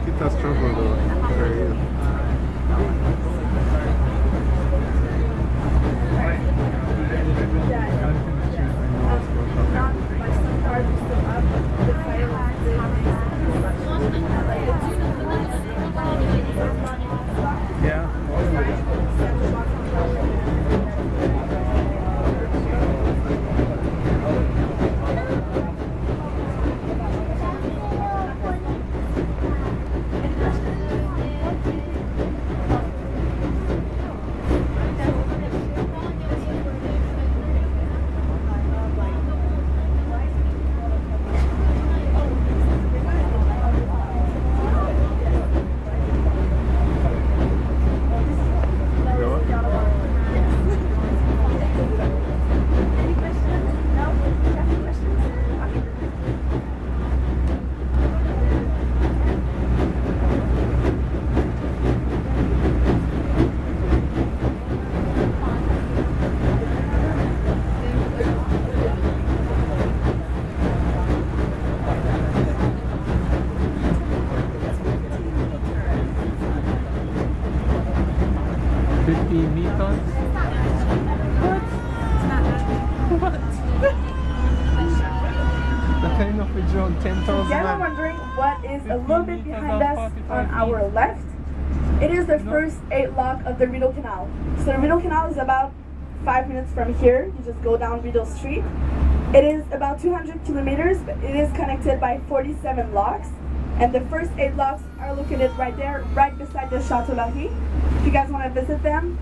like it a struggle though. Very real. Yeah. Wondering what is a little bit behind us on our left. It is the first 8 lock of the Rideau Canal. So the Rideau Canal is about 5 minutes from here. You just go down Rideau Street. It is about 200 kilometers, but it is connected by 47 locks. And the first 8 locks are located right there, right beside the Chateau Laurier. If you guys want to visit them,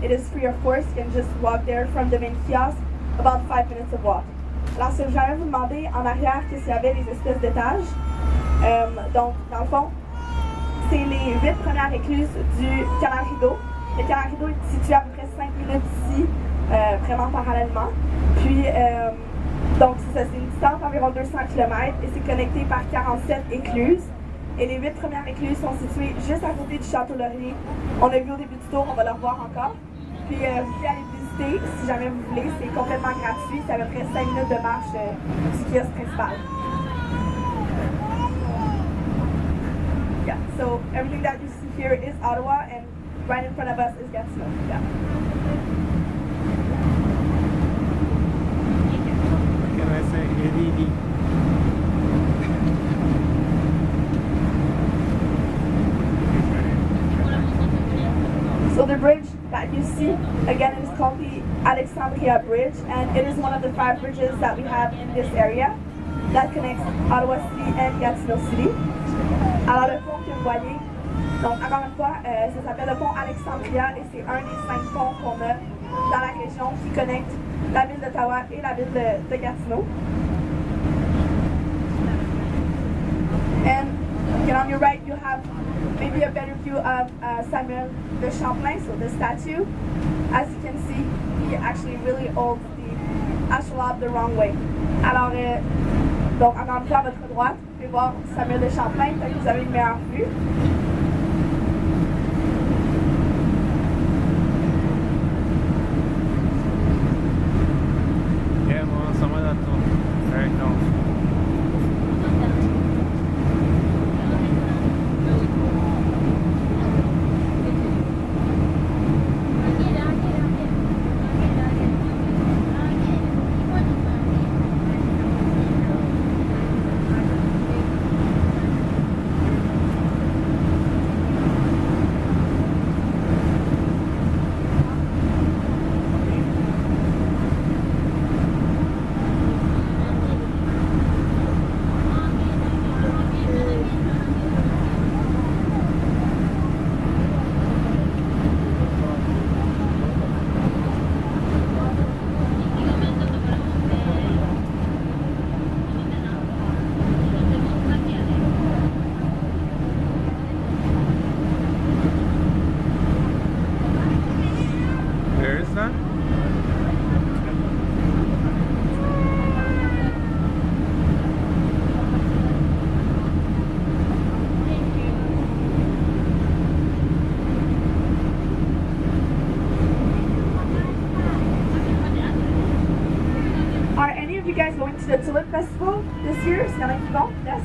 it is free of course. You can just walk there from the main kiosk, about 5 minutes of walk. Alors, si j'allais vous demander en arrière qu'est-ce qu'il y avait, les espèces d'étages. Donc, dans le fond, c'est les 8 premières écluses du canal Rideau. Le canal Rideau est situé à peu près 5 minutes ici, vraiment parallèlement. Puis, donc, c'est ça, c'est une distance d'environ 200 km et c'est connecté par 47 écluses. Et les 8 premières écluses sont situées juste à côté du Château Laurier. On a vu au début du tour, on va le revoir encore. Puis, vous pouvez aller visiter si jamais vous voulez, c'est complètement gratuit, c'est à peu près 5 minutes de marche du kiosque principal. Yeah, so everything that you see here is Ottawa, and right in front of us is Gatineau. Yeah. What can I say? ADD. So the bridge that you see, again, it is called the Alexandria Bridge, and it is one of the 5 bridges that we have in this area that connects Ottawa City and Gatineau City. Alors le pont que vous voyez, donc encore une fois, ça s'appelle le pont Alexandria et c'est un des 5 ponts qu'on a dans la région qui connecte la ville d'Ottawa et la ville de Gatineau. And again, on your right, you have maybe a better view of Samuel de Champlain, so the statue. As you can see, he actually really holds the astrolabe the wrong way. Alors, donc encore une fois à votre droite, vous pouvez voir Samuel de Champlain, peut-être que vous avez une meilleure vue. Yeah, well, some of that too. Very cool. Are any of you guys going to the Tulip Festival this year. S'il y en a qui vont, yes.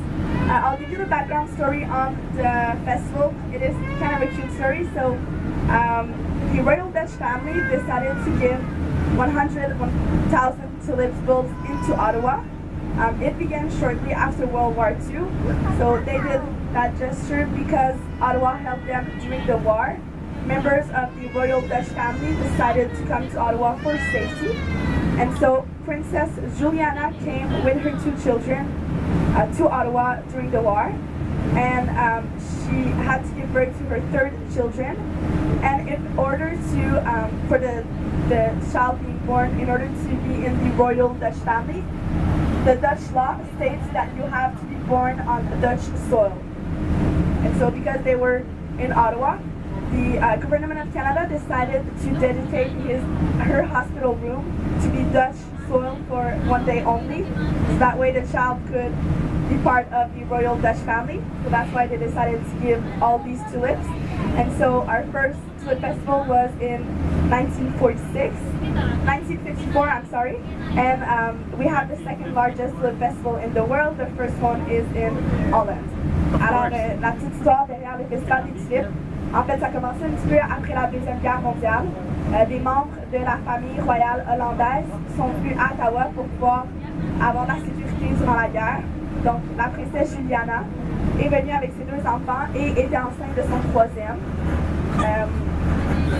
I'll give you the background story on the festival. It is kind of a cute story. So the Royal Dutch family decided to give 1,000 tulips bulbs into Ottawa. It began shortly after World War II. So they did that gesture because Ottawa helped them during the war. Members of the Royal Dutch family decided to come to Ottawa for safety. And so Princess Juliana came with her 2 children to Ottawa during the war. And she had to give birth to her 3rd children. And in order to, for the child being born, in order to be in the Royal Dutch family, the Dutch law states that you have to be born on Dutch soil. And so because they were in Ottawa, the government of Canada decided to dedicate her hospital room to be Dutch soil for one day only. So that way the child could be part of the Royal Dutch family. So that's why they decided to give all these tulips. And so our first tulip festival was in 1954, I'm sorry. And we have the 2nd largest tulip festival in the world. The first one is in Holland. Alors, la petite histoire derrière le festival des tulipes, en fait, ça a commencé un petit peu après la Deuxième Guerre mondiale. Des membres de la famille royale hollandaise sont venus à Ottawa pour pouvoir avoir la sécurité durant la guerre. Donc, la princesse Juliana est venue avec ses 2 enfants et était enceinte de son 3e.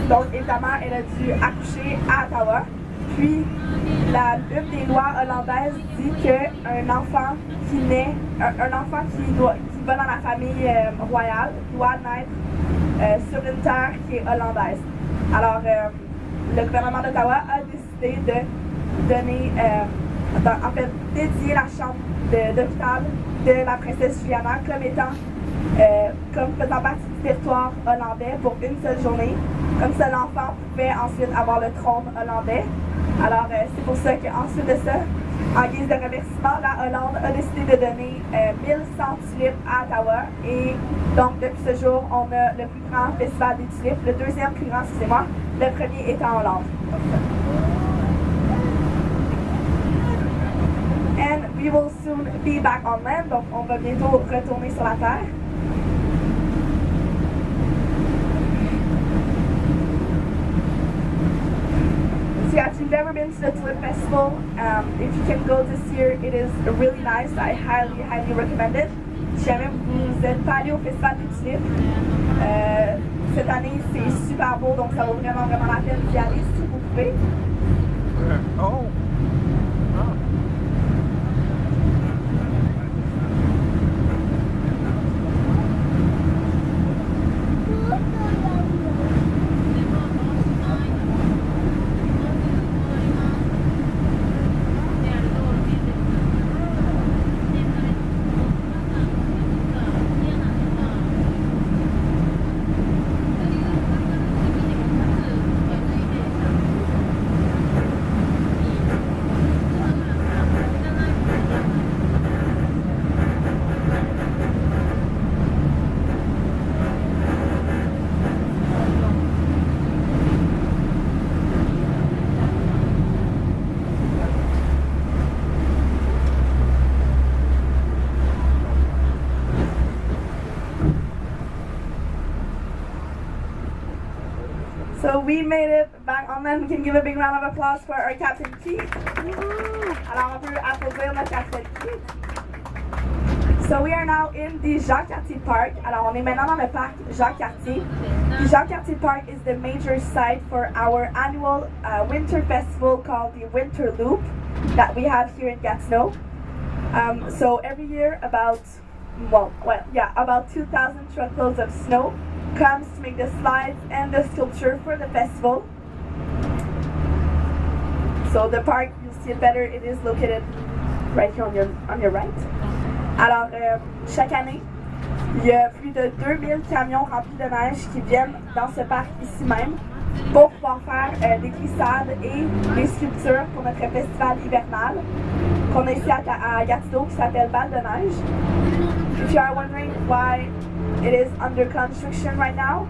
Donc, évidemment, elle a dû accoucher à Ottawa. Puis, une des lois hollandaises dit qu'un enfant qui naît, un enfant qui va dans la famille royale doit naître sur une terre qui est hollandaise. Alors, le gouvernement d'Ottawa a décidé de donner, en fait, dédier la chambre d'hôpital de la princesse Juliana comme faisant partie du territoire hollandais pour une seule journée. Comme ça, l'enfant pouvait ensuite avoir le trône hollandais. Alors, c'est pour ça qu'ensuite de ça, en guise de remerciement, la Hollande a décidé de donner 1100 tulipes à Ottawa. Et donc, depuis ce jour, on a le plus grand festival des tulipes, le 2e plus grand, excusez-moi, le premier est en Hollande. And we will soon be back on land, donc on va bientôt retourner sur la terre. So yeah, if you've never been to the Tulip Festival, if you can go this year, it is really nice. I highly, highly recommend it. Si jamais vous n'êtes pas allé au Festival des Tulipes, cette année c'est super beau, donc ça vaut vraiment, vraiment la peine d'y aller si vous pouvez. Oh! So we made it back on land. We can give a big round of applause for our Captain Keith. Alors on peut applaudir notre Captain Keith. So we are now in the Jacques-Cartier Park. Alors on est maintenant dans le parc Jacques-Cartier. The Jacques-Cartier Park is the major site for our annual winter festival called the Winter Loop that we have here in Gatineau. So every year about 2,000 truckloads of snow comes to make the slides and the sculpture for the festival. So the park, you'll see it better, it is located right here on your right. Alors, chaque année, il y a plus de 2000 camions remplis de neige qui viennent dans ce parc ici même pour pouvoir faire des glissades et des sculptures pour notre festival hivernal qu'on a ici à Gatineau qui s'appelle Bal de neige. If you are wondering why it is under construction right now,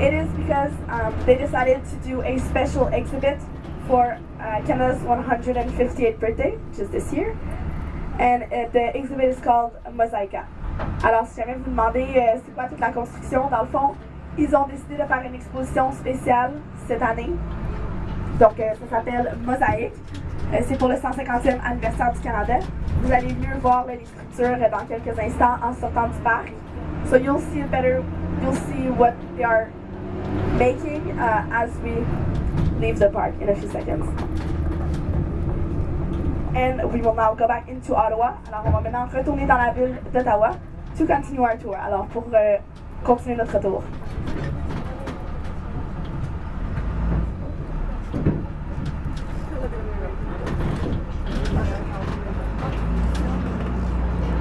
it is because they decided to do a special exhibit for Canada's 158th birthday, which is this year. And the exhibit is called Mosaica. Alors, si jamais vous demandez c'est quoi toute la construction, dans le fond, ils ont décidé de faire une exposition spéciale cette année. Donc, ça s'appelle Mosaïque. C'est pour le 150e anniversaire du Canada. Vous allez mieux voir les structures dans quelques instants en sortant du parc. So you'll see what they are making as we leave the park in a few seconds. And we will now go back into Ottawa. Alors, on va maintenant retourner dans la ville d'Ottawa to continue our tour. Alors, pour continuer notre tour.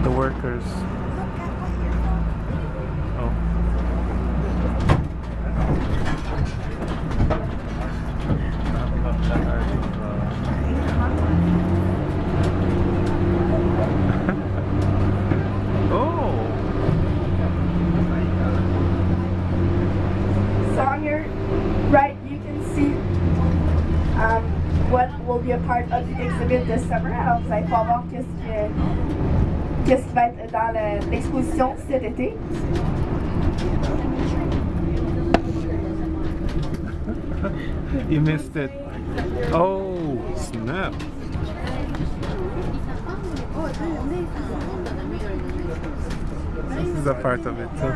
The workers. Oh. So on your right, you can see what will be a part of the exhibit this summer. Alors, vous allez pouvoir voir qu'est-ce qui va être dans l'exposition cet été. You missed it. Oh, snap. This is a part of it too.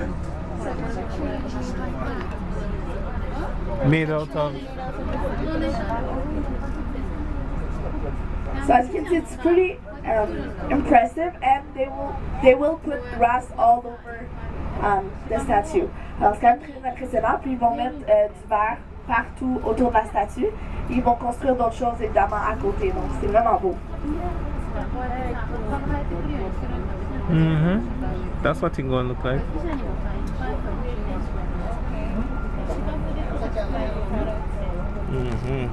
Made out of. So as you can see, it's pretty impressive, and they will put grass all over the statue. Alors c'est quand même très impressionnant. Puis ils vont mettre du verre partout autour de la statue. Ils vont construire d'autres choses évidemment à côté. Donc c'est vraiment beau. Mm-hmm. That's what it's going to look like. Mm-hmm.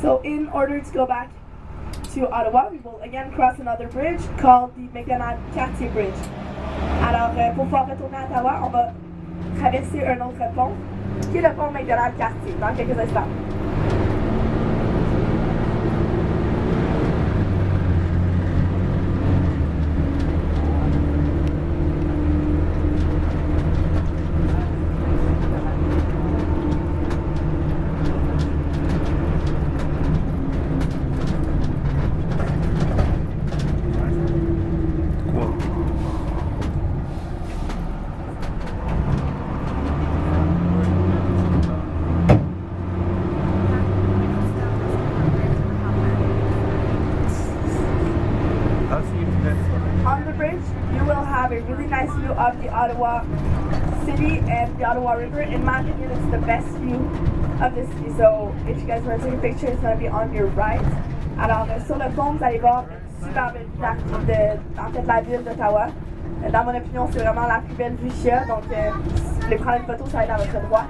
So in order to go back to Ottawa, we will again cross another bridge called the McDonald-Cartier Bridge. Alors, pour pouvoir retourner à Ottawa, on va traverser un autre pont, qui est le pont McDonald-Cartier, dans quelques instants. On the bridge, you will have a really nice view of the Ottawa city and the Ottawa River. In my opinion, it's the best view of the city. So if you guys want to take a picture, it's going to be on your right. Alors, sur le pont, vous allez voir une super belle vue de la ville d'Ottawa. Dans mon opinion, c'est vraiment la plus belle vue qu'il y a. Donc, si vous voulez prendre une photo, ça va être à votre droite.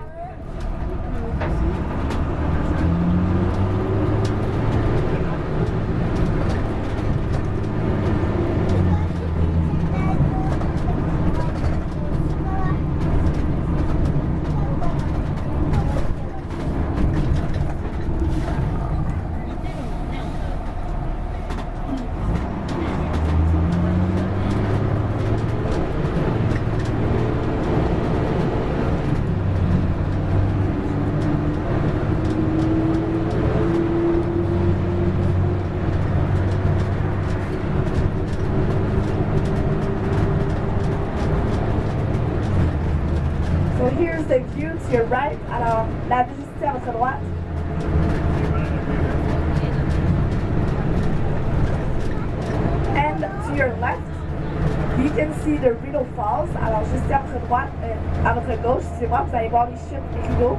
So here's the view to your right. Alors, la vue ici à votre droite. And to your left, you can see the Rideau Falls. Alors, juste à votre droite, à votre gauche, excusez-moi, vous allez voir les chutes des rideaux.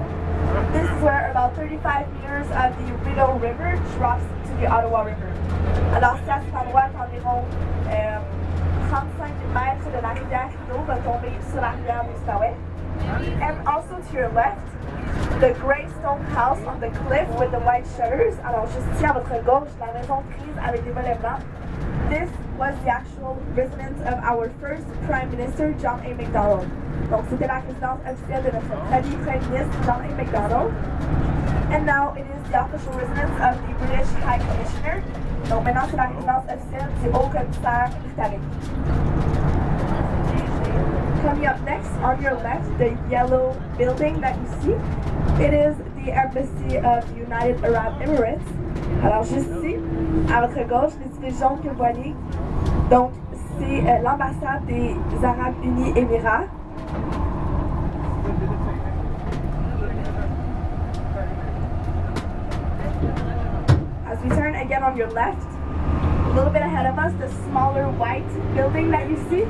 This is where about 35 meters of the Rideau River drops to the Ottawa River. Alors, c'est à cet endroit qu'environ 35 mètres de la rivière Rideau va tomber sur la rivière de l'Outaouais. And also to your left, the gray stone house on the cliff with the white shutters. Alors juste ici à votre gauche, la maison grise avec des volets blancs. This was the actual residence of our first Prime Minister, John A. Macdonald. Donc c'était la résidence officielle de notre premier Premier ministre, John A. Macdonald. And now it is the official residence of the British High Commissioner. Donc maintenant c'est la résidence officielle du Haut Commissaire britannique. Coming up next, on your left, the yellow building that you see, it is the Embassy of the United Arab Emirates. Alors juste ici, à votre gauche, l'édifice jaune que vous voyez, donc c'est l'ambassade des Arabes Unis Émirats. As we turn again on your left, a little bit ahead of us, the smaller white building that you see,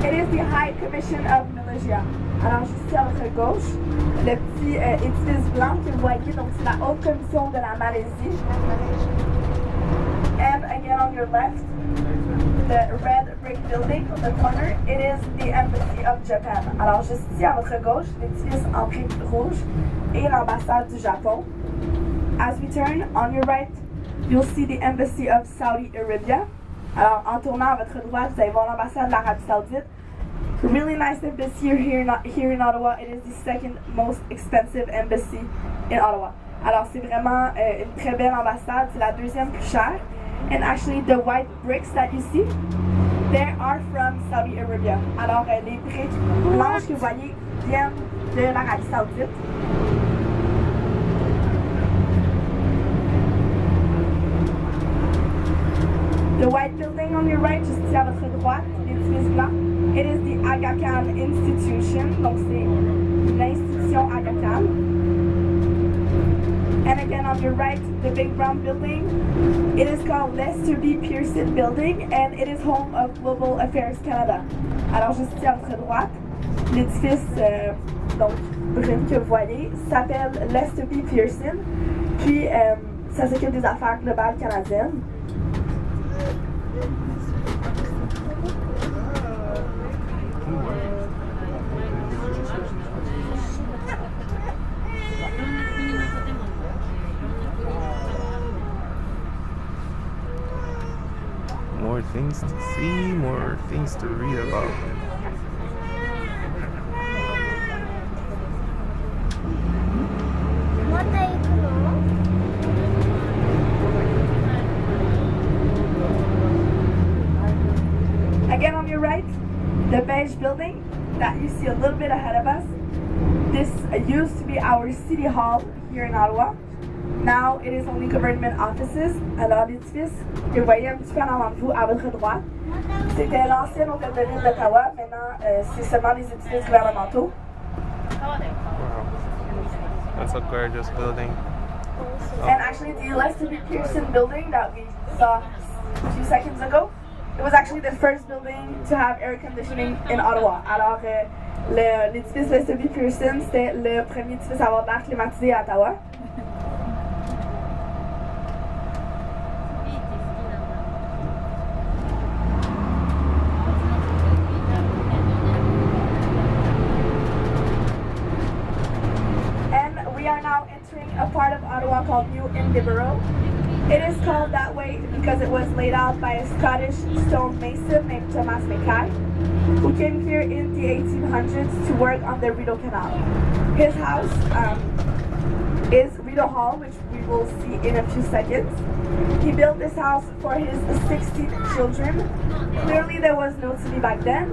it is the High Commission of Malaysia. Alors, juste ici à votre gauche, le petit édifice blanc que vous voyez, donc c'est la Haute Commission de la Malaisie. And again on your left, the red brick building on the corner, it is the Embassy of Japan. Alors, juste ici à votre gauche, l'édifice en briques rouges et l'ambassade du Japon. As we turn on your right, you'll see the Embassy of Saudi Arabia. Alors, en tournant à votre droite, vous allez voir l'ambassade de l'Arabie Saoudite. Really nice embassy here in Ottawa. It is the second most expensive embassy in Ottawa. Alors, c'est vraiment une très belle ambassade. C'est la deuxième plus chère. And actually, the white bricks that you see, they are from Saudi Arabia. Alors, les briques blanches que vous voyez viennent de l'Arabie Saoudite. The white building on your right, juste ici à votre droite, l'édifice blanc, it is the Aga Khan Institution, donc c'est l'institution Aga Khan. And again on your right, the big brown building, it is called Lester B. Pearson Building and it is home of Global Affairs Canada. Alors juste ici à votre droite, l'édifice donc brun que vous voyez s'appelle Lester B. Pearson, puis ça s'occupe des affaires globales canadiennes. More things to see, more things to read about. Again on your right, the beige building that you see a little bit ahead of us. This used to be our city hall here in Ottawa. Now it is only government offices. Alors l'édifice que vous voyez un petit peu en avant de vous à votre droite, c'était l'ancien hôtel de ville d'Ottawa. Maintenant, c'est seulement les édifices gouvernementaux. Wow, that's a gorgeous building. And actually, the Lester B. Pearson building that we saw a few seconds ago, it was actually the first building to have air conditioning in Ottawa. Alors, l'édifice Lester B. Pearson, c'était le premier édifice à avoir de l'air climatisé à Ottawa. A part of Ottawa called New Indiboro. It is called that way because it was laid out by a Scottish stone mason named Thomas Mackay, who came here in the 1800s to work on the Rideau Canal. His house is Rideau Hall, which we will see in a few seconds. He built this house for his 16 children. Clearly there was no city back then,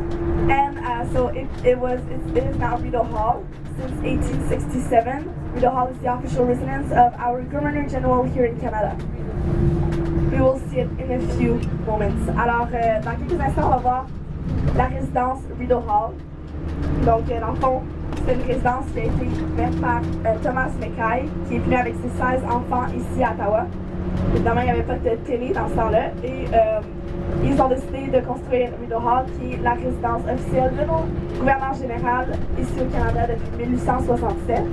and so it is now Rideau Hall. Since 1867, Rideau Hall is the official residence of our Governor General here in Canada. We will see it in a few moments. Alors, dans quelques instants, on va voir la résidence Rideau Hall. Donc, dans le fond, c'est une résidence qui a été faite par Thomas Mackay, qui est venu avec ses 16 enfants ici à Ottawa. Évidemment, il n'y avait pas de télé dans ce temps-là. Et ils ont décidé de construire Rideau Hall, qui est la résidence officielle de nos gouverneurs généraux ici au Canada depuis 1867.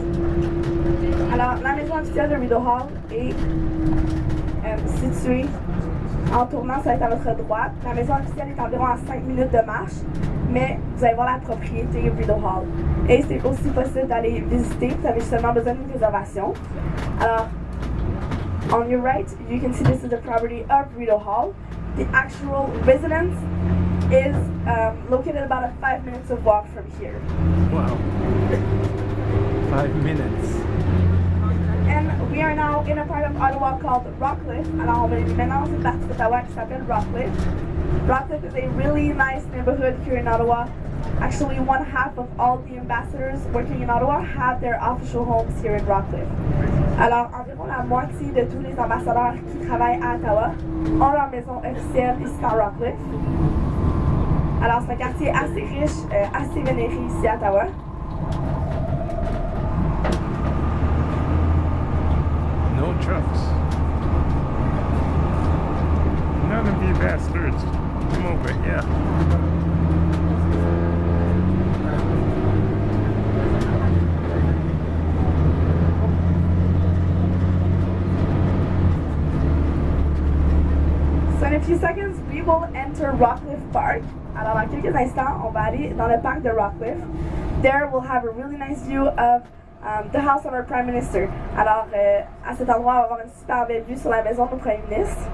Alors, la maison officielle de Rideau Hall est située En tournant, ça va être à votre droite. La maison officielle est environ à 5 minutes de marche, mais vous allez voir la propriété Rideau Hall. Et c'est aussi possible d'aller visiter, vous avez seulement besoin d'une réservation. Alors, on your right, you can see this is the property of Rideau Hall. The actual residence is located about a 5 minutes of walk from here. Wow. 5 minutes. And we are now in a part of Ottawa called Rockcliffe. Alors, on va maintenant dans une partie d'Ottawa qui s'appelle Rockcliffe. Rockcliffe is a really nice neighborhood here in Ottawa. Actually, one half of all the ambassadors working in Ottawa have their official homes here in Rockcliffe. Alors, environ la moitié de tous les ambassadeurs qui travaillent à Ottawa ont leur maison officielle ici à Rockcliffe. Alors, c'est un quartier assez riche, assez vénéré ici à Ottawa. No trucks. None of the bastards. Come over, yeah. So in a few seconds, we will enter Rockcliffe Park. Alors, dans quelques instants, on va aller dans le parc de Rockcliffe. There we'll have a really nice view of the house of our Prime Minister. Alors, à cet endroit, on va avoir une super belle vue sur la maison du Premier ministre.